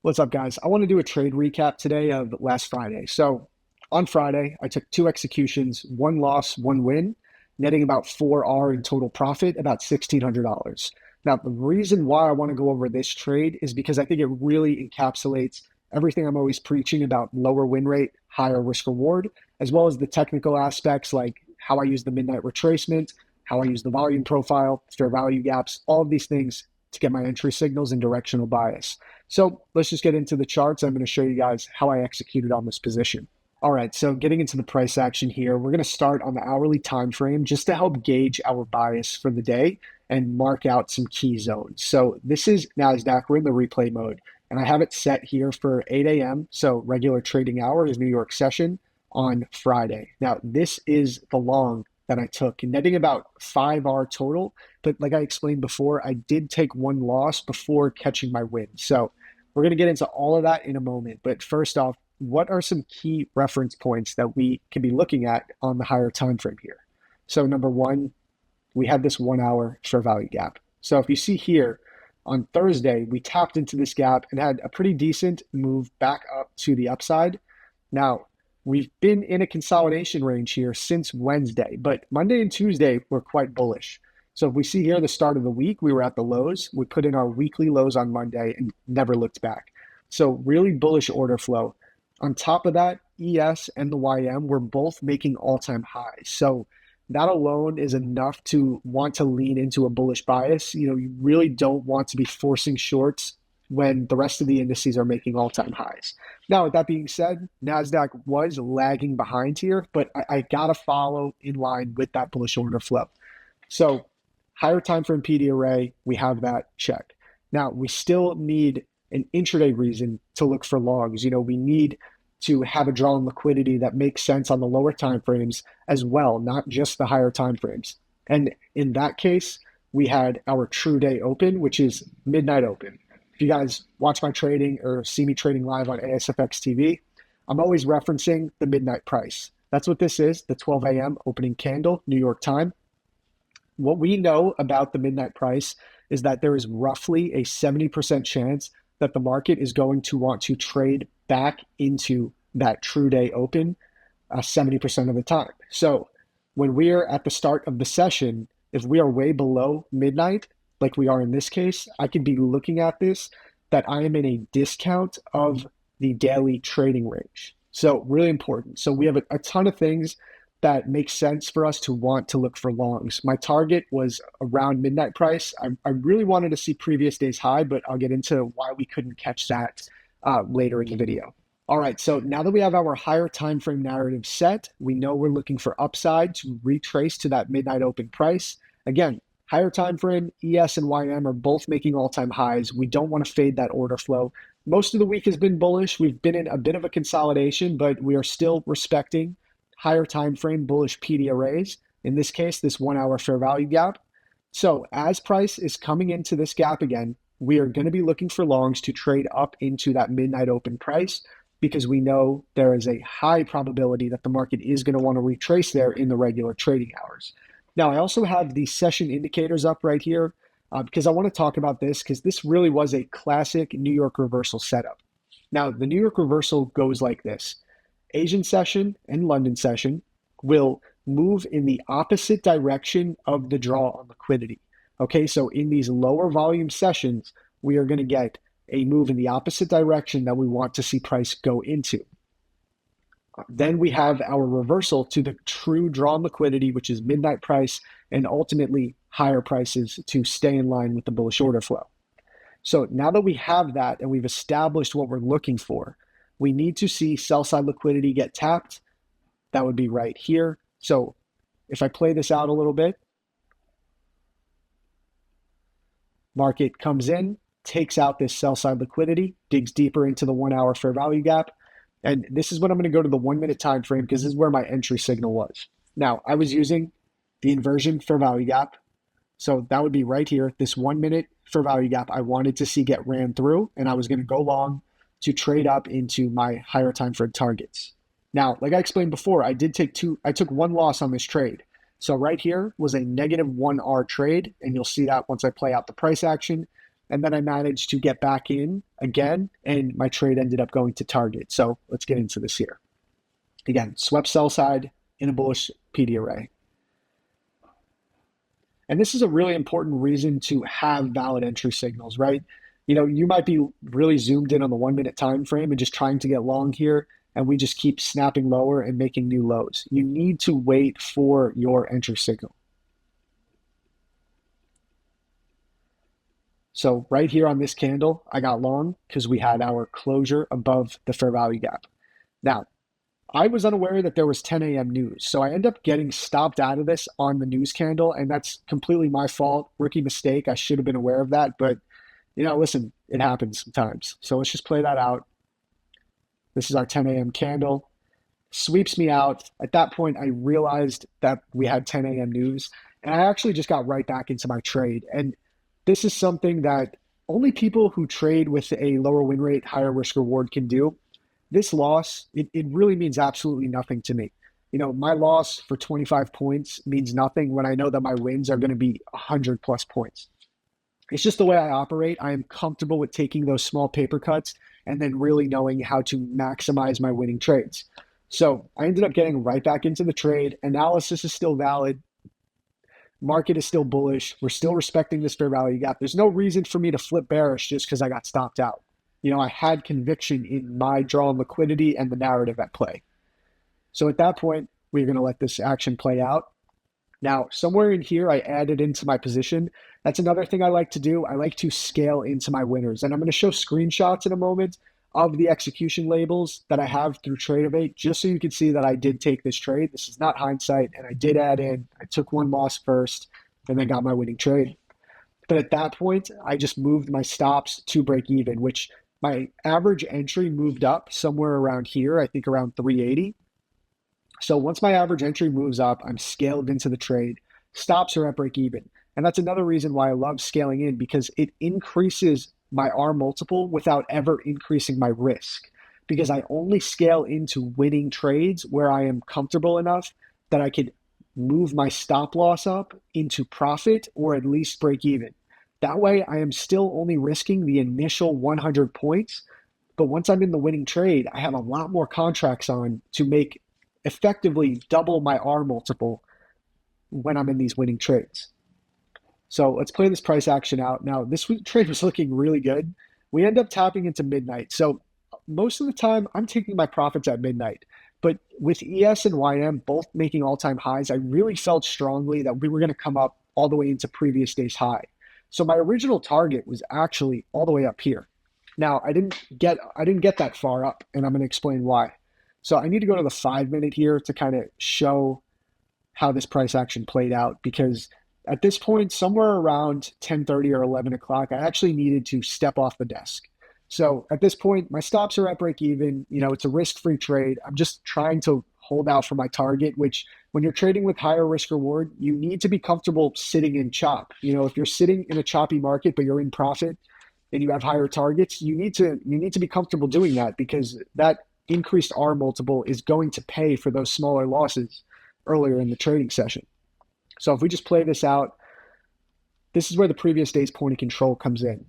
What's up, guys? I want to do a trade recap today of last Friday. So on Friday, I took two executions, one loss, one win, netting about 4R in total profit, about $1,600. Now, the reason why I want to go over this trade is because I think it really encapsulates everything I'm always preaching about lower win rate, higher risk reward, as well as the technical aspects like how I use the midnight retracement, how I use the volume profile, fair value gaps, all of these things to get my entry signals and directional bias. So let's just get into the charts. I'm going to show you guys how I executed on this position. All right, so getting into the price action here, we're going to start on the hourly time frame just to help gauge our bias for the day and mark out some key zones. So this is NASDAQ. We're in the replay mode, and I have it set here for 8 a.m. So regular trading hour is New York session on Friday. Now, this is the long that I took, netting about 5R total. But like I explained before, I did take one loss before catching my win. So we're going to get into all of that in a moment. But first off, what are some key reference points that we can be looking at on the higher time frame here? So number one, we have this 1 hour fair value gap. So if you see here on Thursday, we tapped into this gap and had a pretty decent move back up to the upside. Now, we've been in a consolidation range here since Wednesday, but Monday and Tuesday were quite bullish. So if we see here the start of the week, we were at the lows. We put in our weekly lows on Monday and never looked back. So really bullish order flow. On top of that, ES and the YM were both making all-time highs. So that alone is enough to want to lean into a bullish bias. You really don't want to be forcing shorts when the rest of the indices are making all-time highs. Now, with that being said, NASDAQ was lagging behind here, but I got to follow in line with that bullish order flow. So higher time frame PD array, we have that checked. Now, we still need an intraday reason to look for longs. We need to have a draw in liquidity that makes sense on the lower time frames as well, not just the higher time frames. And in that case, we had our true day open, which is midnight open. If you guys watch my trading or see me trading live on ASFX TV, I'm always referencing the midnight price. That's what this is, the 12 a.m. opening candle, New York time. What we know about the midnight price is that there is roughly a 70% chance that the market is going to want to trade back into that true day open 70% of the time. So when we're at the start of the session, if we are way below midnight, like we are in this case, I could be looking at this that I am in a discount of the daily trading range. So really important. So we have a ton of things that make sense for us to want to look for longs. My target was around midnight price. I really wanted to see previous day's high, but I'll get into why we couldn't catch that later in the video. All right, so now that we have our higher time frame narrative set, we know we're looking for upside to retrace to that midnight open price. Again, higher time frame, ES and YM are both making all-time highs. We don't want to fade that order flow. Most of the week has been bullish. We've been in a bit of a consolidation, but we are still respecting higher time frame bullish PD arrays. In this case, this 1 hour fair value gap. So as price is coming into this gap again, we are going to be looking for longs to trade up into that midnight open price because we know there is a high probability that the market is going to want to retrace there in the regular trading hours. Now, I also have the session indicators up right here because I want to talk about this because this really was a classic New York reversal setup. Now, the New York reversal goes like this. Asian session and London session will move in the opposite direction of the draw on liquidity. Okay, so in these lower volume sessions, we are going to get a move in the opposite direction that we want to see price go into. Then we have our reversal to the true draw on liquidity, which is midnight price, and ultimately higher prices to stay in line with the bullish order flow. So now that we have that and we've established what we're looking for, we need to see sell side liquidity get tapped. That would be right here. So if I play this out a little bit, market comes in, takes out this sell side liquidity, digs deeper into the 1 hour fair value gap. And this is when I'm going to go to the 1 minute time frame because this is where my entry signal was. Now, I was using the inversion fair value gap. So that would be right here, this 1 minute fair value gap I wanted to see get ran through, and I was going to go long to trade up into my higher time frame targets. Now, like I explained before, I took one loss on this trade. So right here was a negative 1R trade, and you'll see that once I play out the price action. And then I managed to get back in again, and my trade ended up going to target. So let's get into this here. Again, swept sell side in a bullish PD array. And this is a really important reason to have valid entry signals, right? You might be really zoomed in on the 1 minute time frame and just trying to get long here, and we just keep snapping lower and making new lows. You need to wait for your entry signal. So right here on this candle, I got long because we had our closure above the fair value gap. Now, I was unaware that there was 10 a.m. news, so I end up getting stopped out of this on the news candle, and that's completely my fault. Rookie mistake. I should have been aware of that, but listen, it happens sometimes. So let's just play that out. This is our 10 a.m. candle. Sweeps me out. At that point, I realized that we had 10 a.m. news, and I actually just got right back into my trade. And this is something that only people who trade with a lower win rate, higher risk reward can do. This loss, it really means absolutely nothing to me. My loss for 25 points means nothing when I know that my wins are going to be 100 plus points. It's just the way I operate. I am comfortable with taking those small paper cuts and then really knowing how to maximize my winning trades. So I ended up getting right back into the trade. Analysis is still valid. Market is still bullish. We're still respecting this fair value gap. There's no reason for me to flip bearish just because I got stopped out. I had conviction in my draw and liquidity and the narrative at play. So at that point, we're going to let this action play out. Now, somewhere in here, I added into my position. That's another thing I like to do. I like to scale into my winners. And I'm going to show screenshots in a moment of the execution labels that I have through Tradeovate, just so you can see that I did take this trade. This is not hindsight, and I did add in. I took one loss first, and then got my winning trade. But at that point, I just moved my stops to break even, which my average entry moved up somewhere around here, I think around 380. So once my average entry moves up, I'm scaled into the trade. Stops are at break even. And that's another reason why I love scaling in, because it increases my R multiple without ever increasing my risk. Because I only scale into winning trades where I am comfortable enough that I could move my stop loss up into profit or at least break even. That way, I am still only risking the initial 100 points. But once I'm in the winning trade, I have a lot more contracts on to make effectively double my R multiple when I'm in these winning trades. So let's play this price action out. Now, this trade was looking really good. We end up tapping into midnight. So most of the time, I'm taking my profits at midnight. But with ES and YM both making all-time highs, I really felt strongly that we were going to come up all the way into previous day's high. So my original target was actually all the way up here. Now, I didn't get that far up, and I'm going to explain why. So I need to go to the 5 minute here to kind of show how this price action played out, because at this point, somewhere around 10:30 or 11 o'clock, I actually needed to step off the desk. So at this point, my stops are at break even. It's a risk-free trade. I'm just trying to hold out for my target, which when you're trading with higher risk reward, you need to be comfortable sitting in chop. If you're sitting in a choppy market, but you're in profit and you have higher targets, you need to be comfortable doing that, because that increased R multiple is going to pay for those smaller losses earlier in the trading session. So if we just play this out, this is where the previous day's point of control comes in.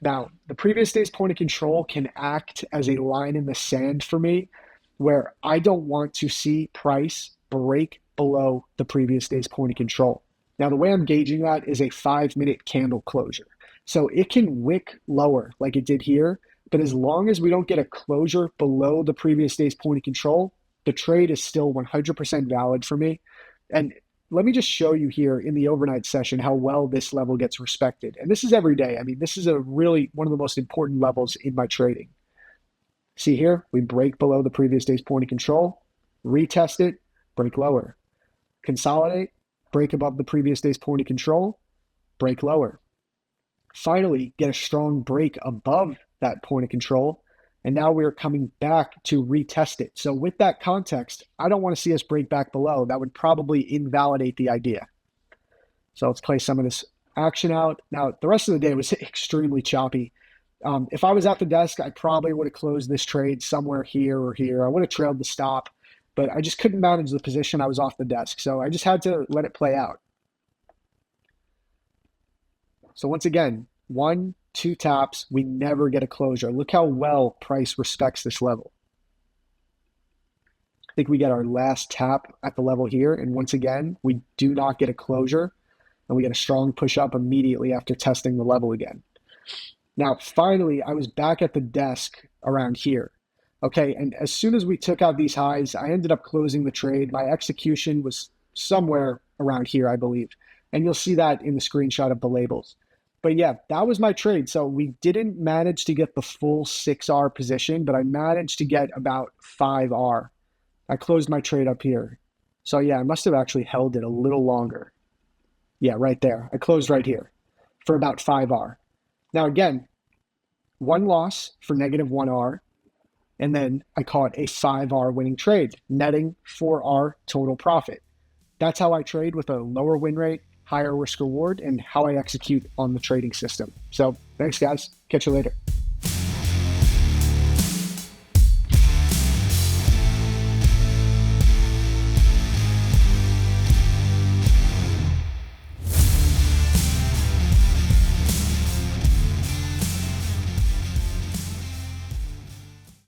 Now, the previous day's point of control can act as a line in the sand for me, where I don't want to see price break below the previous day's point of control. Now, the way I'm gauging that is a 5 minute candle closure. So it can wick lower like it did here, but as long as we don't get a closure below the previous day's point of control, the trade is still 100% valid for me. And let me just show you here in the overnight session how well this level gets respected. And this is every day. I mean, this is a really one of the most important levels in my trading. See here, we break below the previous day's point of control, retest it, break lower. Consolidate, break above the previous day's point of control, break lower. Finally, get a strong break above that point of control, and now we're coming back to retest it. So with that context, I don't want to see us break back below. That would probably invalidate the idea. So let's play some of this action out. Now, the rest of the day was extremely choppy. If I was at the desk, I probably would have closed this trade somewhere here or here. I would have trailed the stop, but I just couldn't manage the position. I was off the desk, so I just had to let it play out. So once again, 1, 2 taps, we never get a closure. Look how well price respects this level. I think we get our last tap at the level here, and once again, we do not get a closure, and we get a strong push up immediately after testing the level again. Now, finally, I was back at the desk around here. Okay, and as soon as we took out these highs, I ended up closing the trade. My execution was somewhere around here, I believe. And you'll see that in the screenshot of the labels. But yeah, that was my trade. So we didn't manage to get the full 6R position, but I managed to get about 5R. I closed my trade up here. So yeah, I must have actually held it a little longer. Yeah, right there. I closed right here for about 5R. Now again, 1 loss for negative 1R. And then I call it a 5R winning trade, netting 4R total profit. That's how I trade with a lower win rate, higher risk reward, and how I execute on the trading system. So thanks, guys. Catch you later.